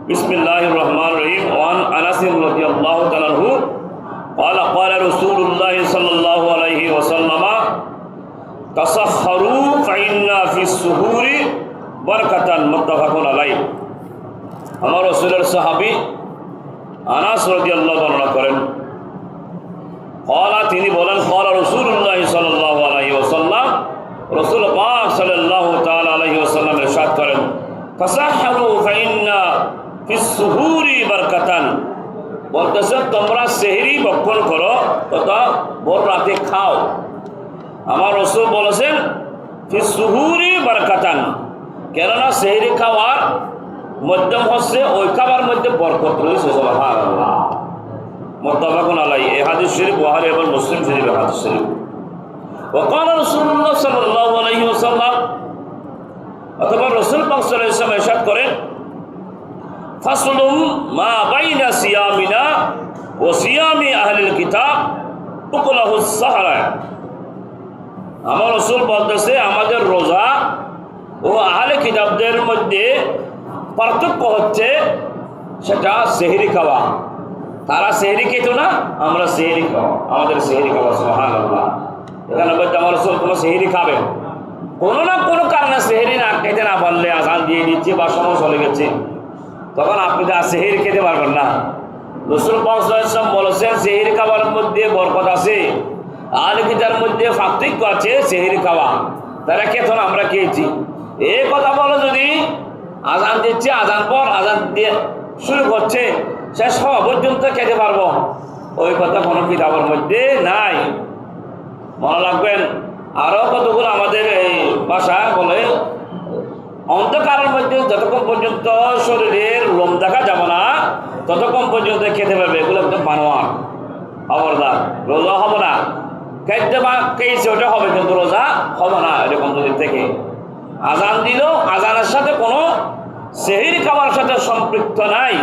बिस्मिल्लाहिर रहमानिर रहीम वान अनस रज़ियल्लाहु तआला अन्हु قال قال رسول الله صلى الله عليه وسلم تسحروا فإن في السحور بركة متفق عليه। আমার রাসূলের সাহাবী আনাস রাদিয়াল্লাহু বর্ণনা করেন, তিনি বলেন قال رسول الله صلى الله عليه وسلم, রাসূল পাক সাল্লাল্লাহু তাআলা আলাইহি ওয়াসাল্লাম ইরশাদ করেন, তাসাহহারু ফাইন্না ফিস সুহুরি বারাকাতান, বলতেছে তোমরা সেহরি ভক্ষণ করো তথা ভোর রাতে খাও। আমার রাসূল বলেছেন ফিস সুহুরি বারাকাতান, কেননা সেহরি খাওয়ার মধ্যম হচ্ছে ওই খাবার মধ্যে বরকত রয়েছে। সুবহানাল্লাহ, মুত্তাফাকুন আলাইহি। এই হাদিস শরীফ বুখারী এবং মুসলিম শরীফের হাদিস শরীফ। وقال رسول الله صلى الله عليه وسلم, অথবা রাসূল পাক সাল্লাল্লাহু আলাইহি ওয়াসাল্লাম ইরশাদ করেন, ফাসলুম মা বাইনা সিয়ামিনা ওয়া সিয়ামি আহলিল কিতাব উকলাহুস সাহরা। আমার রাসূল বলতেছে আমাদের রোজা ও আহলে কিতাবদের মধ্যে পার্থক্য হচ্ছে সেটা সেহরি খাওয়া। তারা সেহরি খেত না, আমরা সেহরি খাওয়া, আমাদের সেহরি খাওয়া। সুবহানাল্লাহ, এখানে বলতে আমার রাসূল কোনো সেহরি খাবে, কোনো না কোনো কারণে সেহরি না খেতে না পারলে আযান দিয়ে দিচ্ছে বা সময় চলে গেছে, তখন আপনি তো সেহরি খেতে পারবেন না। রাসূল পাক সাল্লাল্লাহু আলাইহি ওয়াসাল্লাম বলেছেন সেহরি খাওয়ার মধ্যে বরকত আছে, আহলে কিতাবের মধ্যে পার্থক্য আছে সেহরি খাওয়া। তারা খেত না, আমরা খেয়েছি। এই কথা বলে যদি আযান দিচ্ছে, আযান পর আযান দিয়ে শুরু করছে, শেষ হওয়া পর্যন্ত খেতে পারবো, ওই কথা কোনো কিতাবের মধ্যে নাই। মনে রাখবেন, আরও কতগুলো আমাদের এই ভাষা বলে অন্ধকারের মধ্যে যতক্ষণ পর্যন্ত শরীরের লোম দেখা যাবে না ততক্ষণ পর্যন্ত খেতে পারবে, এগুলো একদম বানোয়ার, খবরদার। রোজা হবে না, খেতে বা খেয়েছে ওটা হবে, কিন্তু রোজা হবে না। এরকম যদি থেকে আজান দিল, আজানের সাথে কোনো সেহরি খাওয়ার সাথে সম্পৃক্ত নাই।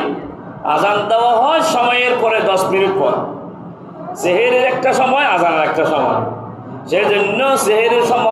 আজান দেওয়া হয় সময়ের পরে 10 মিনিট পর, সেহরির একটা সময়, আজানের একটা সময়, সেই জন্য সেহরির সময়